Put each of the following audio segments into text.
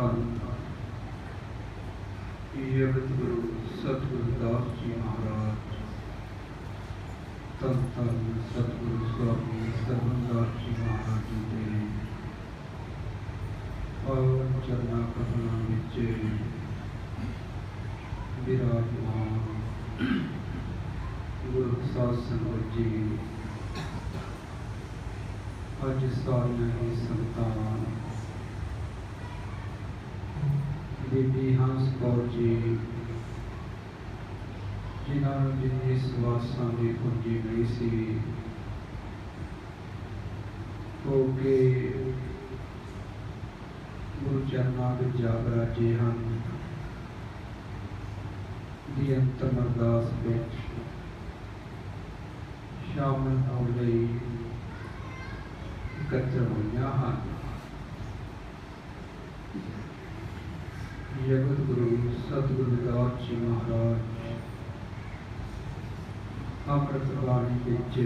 ਧੰਨ ਜਗਤ ਗੁਰੂ ਸਤਿਗੁਰੂ ਦਾਸ ਜੀ ਮਹਾਰਾਜ, ਧੰਨ ਧੰਨ ਸਤਿਗੁਰੂ ਸਵਾਮੀ ਸਰਵਨਦਾਸ ਜੀ ਮਹਾਰਾਜ ਜੀ ਦੇ ਪਾਵਨ ਚਰਨਾਂ ਕਮਲਾਂ ਵਿੱਚ ਵਿਰਾਜਮਾਨ ਗੁਰੂ ਸਾਧ ਸੰਗਤ ਜੀ, ਅੱਜ ਸਾਰੀਆਂ ਹੀ ਸੰਗਤਾਂ ਬੀਬੀ ਹੰਸ ਕੌਰ ਜੀ, ਜਿਨ੍ਹਾਂ ਨੂੰ ਜਿੰਨੀ ਸਵਾਸਾਂ ਦੀ ਪੂੰਜੀ ਮਿਲੀ ਸੀ, ਹੋ ਕੇ ਗੁਰੂ ਚਰਨਾਂ ਵਿੱਚ ਜਾ ਬਰਾਜੇ ਹਨ। ਦੀ ਅੰਤਮ ਅਰਦਾਸ ਵਿੱਚ ਸ਼ਾਮਲ ਹੋਣ ਲਈ ਇਕੱਤਰ ਹੋਈਆਂ ਹਨ। ਜਗਤ ਗੁਰੂ ਸਤਿਗੁਰੂ ਦਾਸ ਜੀ ਮਹਾਰਾਜ ਅੰਮ੍ਰਿਤ ਬਾਣੀ ਵਿੱਚ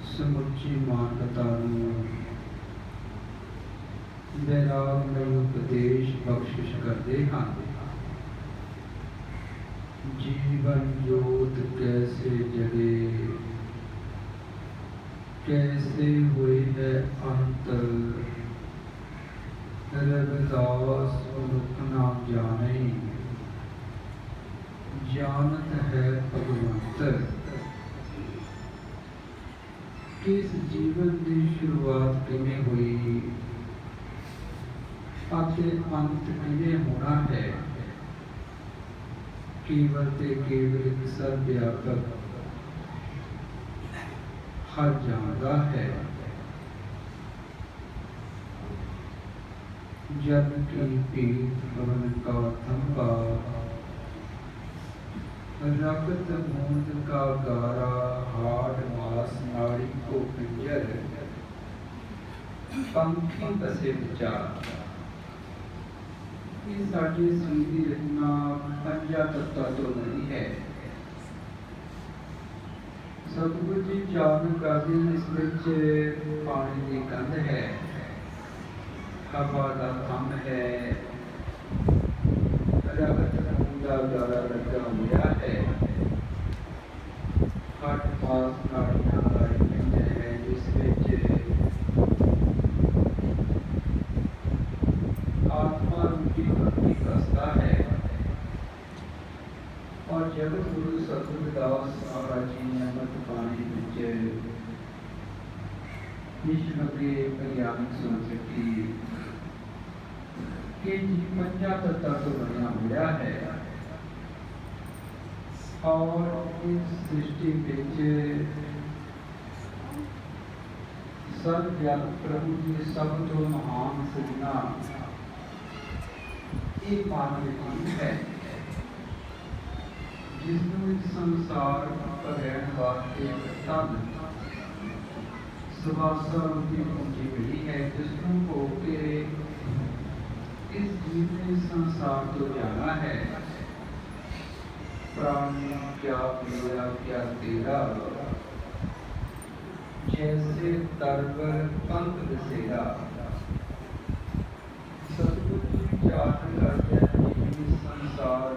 ਸਮੁੱਚੀ ਮਾਨਵਤਾ ਨੂੰ ਵੈਰਾਗਮਈ ਉਪਦੇਸ਼ ਬਖਸ਼ਿਸ਼ ਕਰਦੇ ਹਨ। ਜੀਵਨ ਜੋਤ ਕੈਸੇ ਜਗੇ, कैसे हुई है अंत, रविदास मुख नाम जाने, जानत है भगवंत। किस जीवन की शुरुआत किवें हुई अते अंत किवें होना है, केवल ते केवल एक सर्वव्यापक हर जानता है। जन की पीठ पवन का थंबा, रक्त मूंद का गारा, हाड़ मास नाड़ी को पिंजर, पंखी बसे विचार। ये साडी सीधी रचना पंजा तत्तां तो नहीं है। सतगुरु जी चारण करते इस विच पानी की कंध है, हवा का थम है, रगत खून का गारा लगा हुआ है, हट पास नाड़ियां का पिंजर है जिस विच आत्मा रूपी भक्ति कसता है। और जगत गुरु सतगुरु दास महाराज जी ने अमृत बाणी विच विश्व के वैज्ञानिक समझ की कि जी पंजा तत्तां तो बना हुआ है और इस सृष्टि विच सर्वव्यापक प्रभु की सब तो महान सृजना ये मानव जीव है, जिसनों इस संसार पर रहने वास्ते तन सवासा रूपी पूंजी मिली है, जिसनों हो के इस जीव ने संसार तो जाना है। प्राणी क्या मेरा क्या तेरा, जैसे तरवर पंख बसेरा। सतगुरु जी चाहत करते हैं कि संसार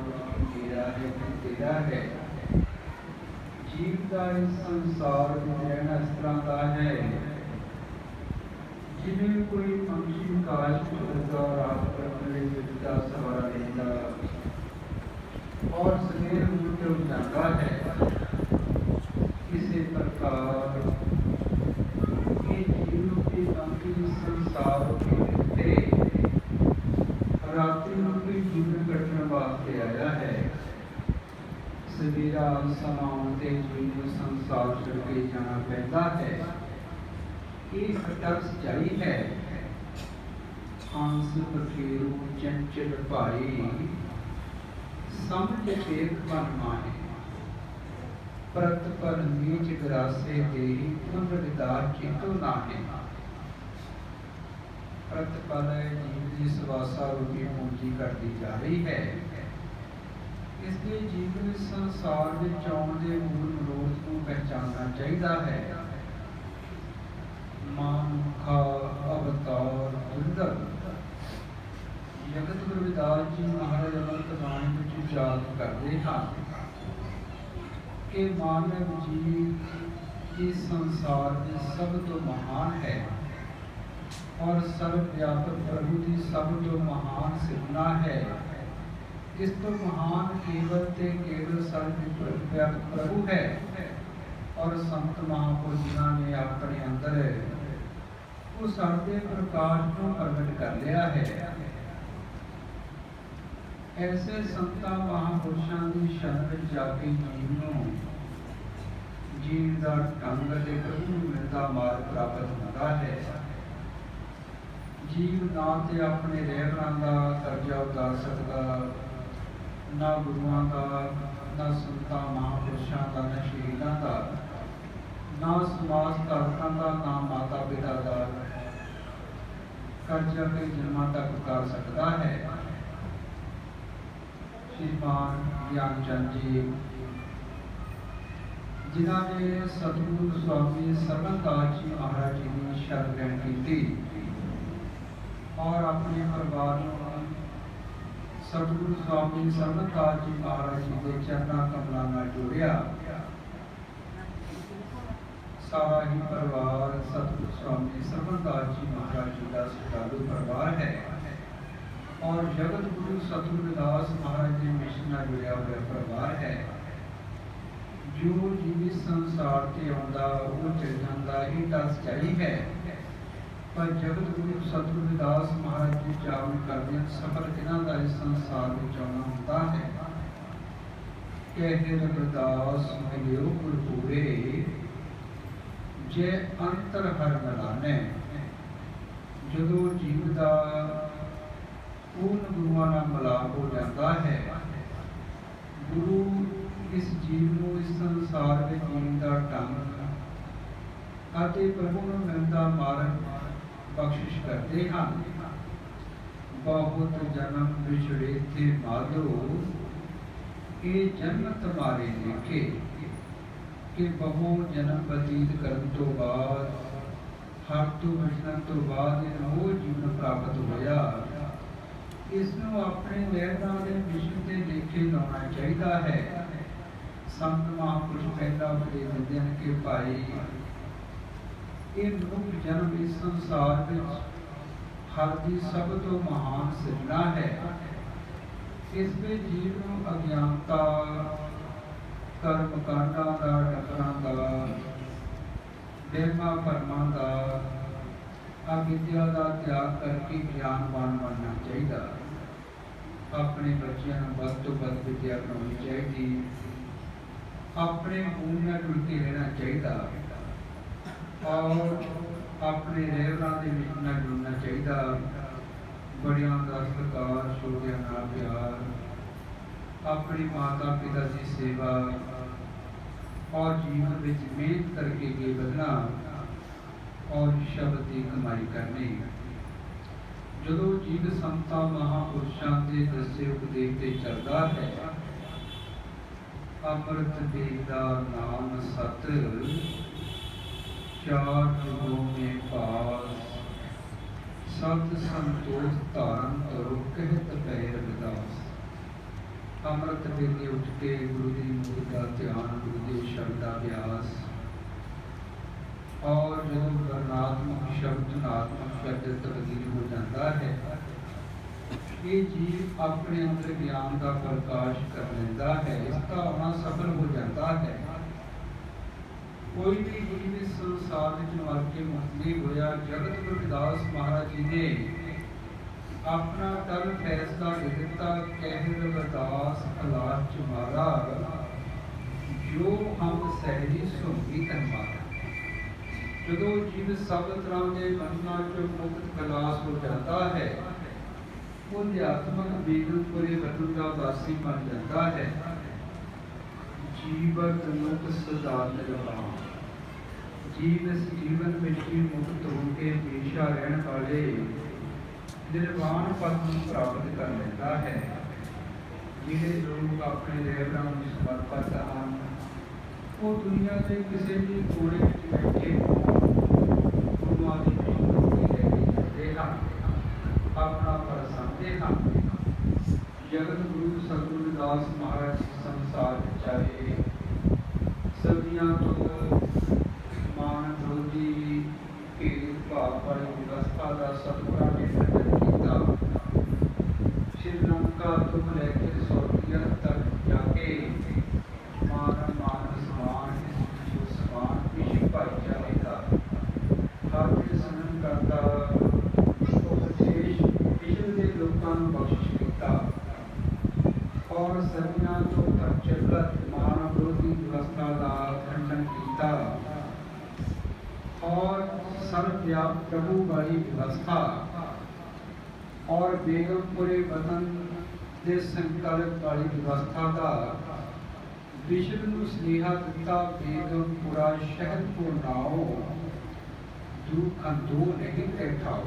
मेरा है तेरा है। जीव का इस संसार में रहना इस तरह का है जिन्हें कोई पंछी काश उड़ता रात पर अपने विद्या सवारा लेता और सवेरे उठ जाता है। इसी प्रकार ये जीव के पंछी संसार के रिश्ते रात्रि रूपी जीवन कटने वास्ते आया है। सवेरा समाते जीवन संसार छड़ के जाना पैदा है। ये अटक सच्चाई है। हंस बखेरू चंचल भाई, समझ देख मन माहे, परत पर नीच ग्रासे दे, पुनः विदास चितो नाहे। परत पर जीव की सवासा रूपी पूंजी करती जा रही है। इसलिए जीवन संसार में आउण दे मूल मरोध को पहचानना चाहिए है। मानुखा अवतार ਸੁੰਦਰ ਜਗਤ ਗੁਰੂ ਰਵਿਦਾਸ ਜੀ ਮਹਾਰਾਜ ਅੰਮ੍ਰਿਤ ਬਾਣੀ ਵਿੱਚ ਉਚਾਰਨ ਕਰਦੇ ਹਨ ਕਿ ਮਾਨਵ ਜੀਵ ਇਸ ਸੰਸਾਰ ਦੇ ਸਭ ਤੋਂ ਮਹਾਨ ਹੈ और सर्वव्यापक प्रभु की सब तो महान सिरना है। इस तो महान केवल ते केवल सर्वव्यापक प्रभु है और संत महापुरुष ने अपने अंदर वो सारे प्रकाश को प्रगट कर लिया है। ऐसे संतां महापुरुषों की शरण में जाके जीवन का ढंग से प्रभु मिलता मार्ग प्राप्त होता है। जीव ना तो अपने रहबरां का कर्जा उतार सकता, ना गुरुआं का, ना संतां महापुरुषों का, ना शहीदां का, ना समाज धारकां का, ना माता पिता का कर्जा कई जन्मां तक उतार सकता है। श्रीमान ज्ञानचंद जी जिन्होंने सतगुरु स्वामी सरवणदास जी महाराज जी की शरण ग्रहण की और अपने परिवार सतगुरु स्वामी सरवणदास जी महाराज जी के चरणों कमलों में जोड़िया। सारा ही परिवार सतगुरु स्वामी सरवणदास जी महाराज जी का श्रद्धालु परिवार है और जगत गुरु सतगुरु रविदास महाराज जी मिशन में जुड़िया हुआ परिवार है। जो जीवित संसार से आता वो चल जाता ही सच्चाई है, पर जगत गुरु सतगुरु रविदास महाराज जी चावन करते सफर इन्हों का इस संसार में आना होता है। कहते रविदास मिलियो गुरपुरे जे अंतर हर मिलाने। जो जीव का पूर्ण गुरुआं नाल मिलाप हो जाता है, गुरु इस जीव को इस संसार में जीवन का ढंग आते प्रभु को मिलता मार्ग बख्शिश करते हैं। बहुत जन्म बिछड़े थे माधो ये जन्म तुम्हारे देखे कि बहु जन्म बतीत करने तो बाद हर तो बचन तो बाद वो जीवन प्राप्त होया। इसनों अपने वैरां दे विषय ते लेखे लाना चाहिए है। संत महापुरुष पहला उपदेश दिंदे हैं कि भाई ये मनुष्य जन्म इस संसार में हर की सब तो महान सिरना है। इसमें जीव को अज्ञानता कर्म कांडा का डकरां का वहमां भरमां का अविद्या का त्याग करके ज्ञानवान बनना चाहिए। अपने बच्चों को वध तो वध विद्या करनी चाहिए, अपने गुण में जुड़ के रहना चाहिए और अपने रहबरां दे विच नाल जुड़ना चाहिए। बड़ियां दा सत्कार, छोटियां नाल प्यार, अपने माता पिता की सेवा और जीवन विच मेहनत करके अगे बढ़ना और शब्द की कमाई करनी। जो जीव संतां महापुरुषों के दसे उपदेश से चलता है, अमृत देवदा नाम सत चार जुगों में पास सत संतोष धारण करो कहत पैर विदास। अमृत वेले उठ के गुरु की मूर्ति का ध्यान, गुरु के शब्द का अभ्यास और जो वर्णात्मक शब्द गुणात्मक शब्द तब्दील हो जाता है, ये जीव अपने अंदर ज्ञान का प्रकाश कर लेता है, इसका होना सफल हो जाता है। कोई भी जीव इस संसार में मर के मुक्त नहीं होया। जगत गुरु रविदास महाराज जी ने अपना कल फैसला दे दिता, कह रविदास अलास तुम्हारा जो हम सहरी सुगी हमारा। जो जीव सब तरह के बंधना चो मुक्त खलास हो जाता है, वो अध्यात्मक बेगमपुरे वतन का वासी बन जाता है। जीवत मुक्त सदा निर्वाण, जीव इस जीवन में मुक्त होकर हमेशा रहने वाले निर्वाण पद को प्राप्त कर लेता है। जिन्हें लोग अपने रहबरां नूं समर्पित हैं, वो दुनिया के किसी भी कोने में बैठे गुरुआं दी चुंगी लेके जाते हैं। कहते हैं जगत गुरु सतगुरु रविदास महाराज संसार ਵਿੱਚ ਆਏ ਸਦੀਆਂ ਤੋਂ ਮਾਨ ਵਿਰੋਧੀ ਭੇਦ ਭਾਵ ਵਾਲੀ ਵਿਵਸਥਾ ਦਾ ਸਤਿਗੁਰਾਂ ਨੇ ਖੰਡਨ ਕੀਤਾ। श्रीलंका तो लेकर सौदिया तक जाके मान समान समान विश्व भाईचारे का हर संगठन करता उपदेश विश्व के लोगों को बख्शिश किया और सदियों तो प्रचलित मानव विरोधी व्यवस्था का खंडन किया और सर्वव्यापी प्रभु वाली व्यवस्था और बेगमपुरे वतन के संकल्प वाली व्यवस्था का विश्व को स्नेहा दिता। बेगमपुरा शहर को नाओ दो नहीं बैठाओ।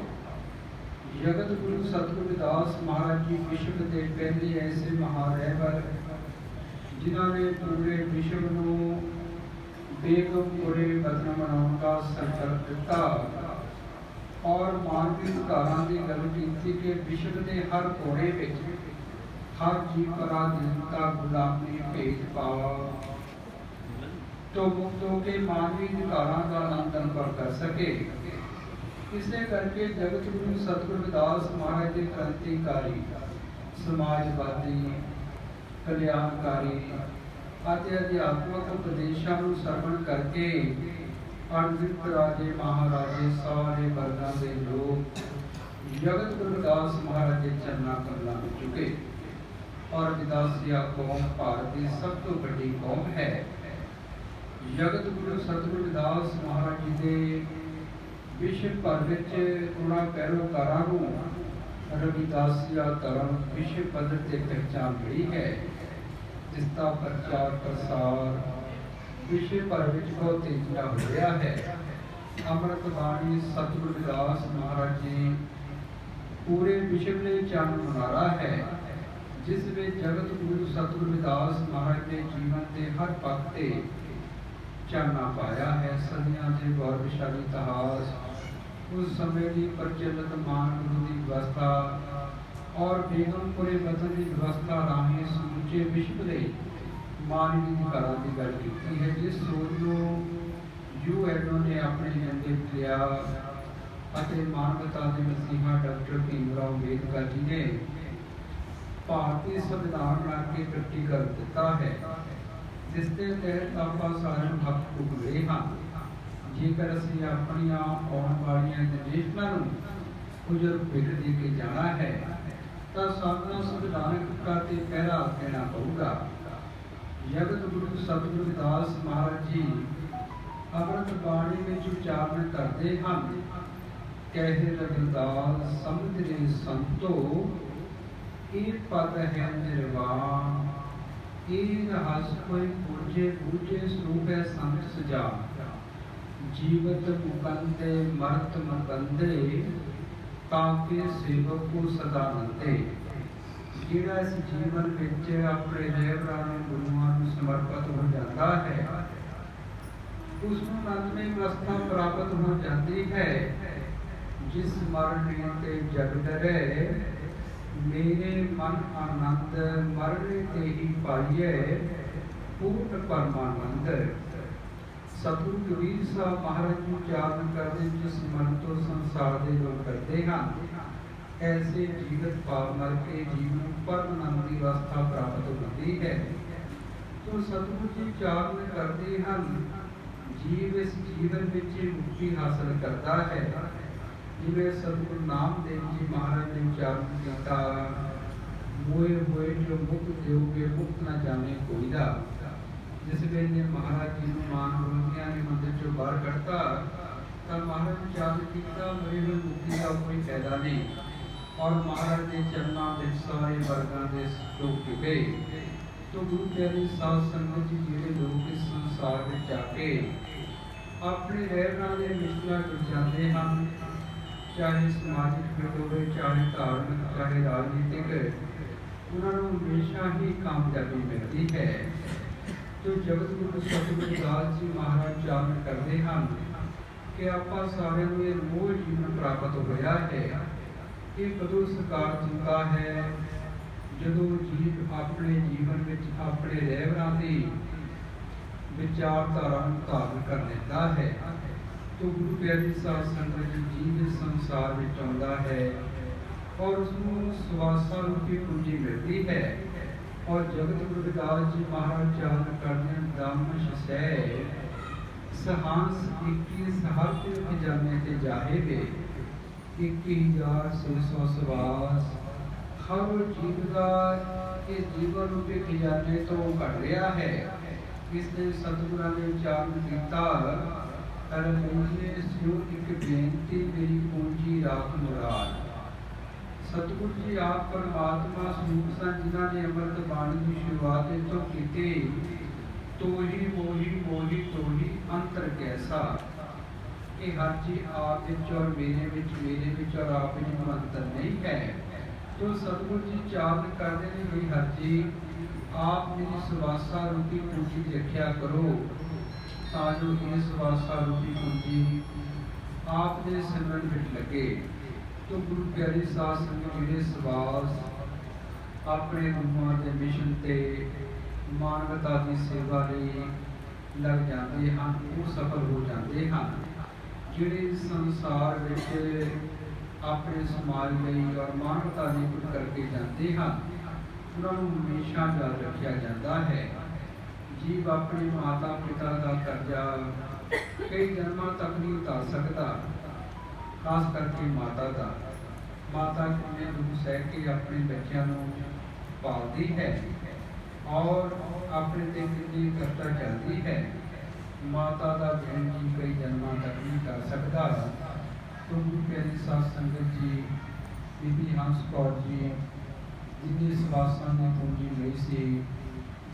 जगत गुरु सतगुरु रविदास महाराज जी विश्व के पहले ऐसे महारहबर जिन्होंने पूरे विश्व को बेगमपुरे वतन बनाने का संकल्प दिता और मानवी अधिकारों की गल की कि विश्व के हर कोने में हर जीव पराधीनता गुलामी भेदभाव तो मुक्त होकर मानवी अधिकारों का आनंद अनुभव कर सके। इसे करके जगत गुरु सतगुरु रविदास महाराज के क्रांतिकारी समाजवादी कल्याणकारी अध्यात्मक उपदेशों को श्रवण करके अनगिनत राजे महाराजे सारे वर्गों के लोग जगत गुरु रविदास महाराज के चरणों कमलों में झुके और रविदासिया कौम भारत की सब तो बड़ी कौम है। जगत गुरु सतगुरु रविदास महाराज जी के विश्व भर में गुणा पैरोकारों को रविदासिया धर्म विश्व पद्धर से पहचान मिली है जिसका प्रचार प्रसार विश्व भर में बहुत तेजी हो रहा है। अमृत बाणी सतगुरु रविदास महाराज जी पूरे विश्व में चांद मना है जिसमें जगत गुरु सतगुरु रविदास महाराज ने जीवन के हर पक्ष से चानना पाया है। सदियों के गौरवशाली इतिहास उस समय की प्रचलित मान गुरु की व्यवस्था और बेगमपुरे वतन की व्यवस्था राही समूचे विश्व के मानवी अधिकारों की गल की है जिस सोच को UN ने अपने झंडे लिया मानवता के मसीहा डॉक्टर भीमराव अंबेडकर जी ने भारतीय संविधान ला के प्रैक्टिकल दिता है जिसके तहत आप सारे हक भुग रहे हैं। जेकर असं अपन आने वाली जनरेशनों कुछ भेट दे के जाना है तो सानू संविधानक हकों से पहरा देना पड़ेगा। जगत गुरु सतगुरु रविदास महाराज जी अमृत बाणी में उच्चारण करते हैं कहे रविदास समुद्री संतो एक पद है निर्वाण ये रहस कोई पूजे पूजे स्वरूप है संत सजा जीवत मुकंदे मरत मुकंदे ताके सेवक को सदा नंदे। जिहड़ा इस जीवन विच अपने रहबरां गुरुआं नूं समर्पित हो जाता है उसनूं आत्मिक अवस्था प्राप्त हो जाती है। जिस मरने ते जग डरे मेरे मन आनंद मरने ते ही पाइए पूर्ण परमानंद। सतगुरु कबीर साहब महाराज जी उच्चारण करते जिस मन तो संसार के लोग करते हैं ऐसे जीवित पाप मर के जीवन परमानंद की अवस्था प्राप्त होती है। तो सतगुरु जी उच्चारण करते हैं जीव इस जीवन में मुक्ति हासिल करता है। जिਵੇਂ सतगुरु नामदेव जी महाराज ने उच्चारण किया मोए होए जो मुक्त देओगे मुक्त न जाने कोई दा। जिस वेले महाराज जी को मान गुरुजिया ने मंदिर चो बाहर कढ़ता तो महाराज उच्चारण किया मेरे में मुक्ति का कोई फायदा नहीं और महाराज के चरणों में सारे वर्गों के लोग झुके। तो गुरु प्यारी साध संगत जी जिहड़े लोग इस संसार में जाके अपने रहबरां दे मिसलां जुड़ जाते हैं चाहे समाजिक फिट हो चाहे धार्मिक चाहे राजनीतिक उन्होंने हमेशा ही कामयाबी मिलती है। तो जगत गुरु सतगुरु रविदास जी महाराज उच्चारण करते हैं कि आप सारे मोह जीवन प्राप्त होया है ਇਹ ਕਦੋਂ ਸਾਕਾਰ ਹੁੰਦਾ ਹੈ? ਜਦੋਂ ਜੀਵ ਆਪਣੇ ਜੀਵਨ ਵਿੱਚ ਆਪਣੇ ਰਹਿਬਰਾਂ ਦੀ ਵਿਚਾਰਧਾਰਾ ਨੂੰ ਧਾਰਨ ਕਰ ਲੈਂਦਾ ਹੈ। तो गुरु प्यारी साध संगत जी जीव संसार में आउंदा है और उसनों सवासा रूपी पूंजी मिलती है और जगत गुरदास जी महाराज चाल करने दामश सह सहांस 21 हर तीर्थ जाने ते जाहे वे 21,600 सवास हर जीव का ये जीवन रूपी खजाने तो घट रहा है। इसने सतगुरां ने उच्चारण किया एक बेनती मेरी पूंजी राख मुराद। सतगुरु जी आप परमात्मा स्वरूप सन जिन्होंने अमृत बाणी की शुरुआत तो की तो ही मोही मोही तो ही अंतर कैसा। ये हर चीज आप विच और मेरे विच और आप विच कोई अंतर नहीं है। तो सतगुरु जी चारण करते हैं भी हर चीज आप मेरी सुवासा रूपी पूंजी रखिया करो ताजो इस वासा रूपी पूंजी आपने सिमरन विच लगे। तो गुरु प्यारी साध संगत जिहड़े सवास अपने गुरुआं दे मिशन ते मानवता की सेवा लई लग जाते हैं वो सफल हो जाते हैं। जिहड़े संसार विच अपने समाज लई और मानवता लई कुछ करके जाते हैं उन्होंने हमेशा याद रखा जाता है। जीव अपने माता पिता का कर्जा कई जन्मों तक नहीं उतार सकता, खास करके माता का। माता कितने दुख सह के अपने बच्चों को पालती है और अपने ते कितनी कष्ट चलती है। माता का बहन जी कई जन्मों तक नहीं कर सकता। तो गुरु प्यारी साध संगत जी बीबी हंस कौर जी जिन्हें सवासा ने पूंजी ली सी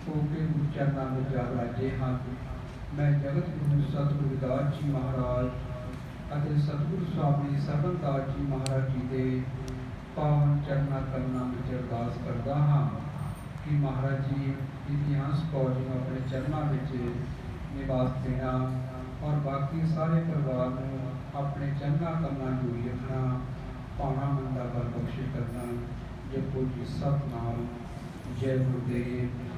के गुरु चरणों में जा राजे हाँ। मैं जगत गुरु सतगुरु रविदास जी महाराज और सतगुरु स्वामी सरबनदास जी महाराज जी के पावन चरणों करना में अरदास करता हाँ कि महाराज जी इतिहास कौर जी अपने चरणों में निवास देना और बाकी सारे परिवार को अपने चरणों करना जोड़ी रखना पाना मंदा पर बख्शे करना। जपो जी सतनाम जय गुरुदेव।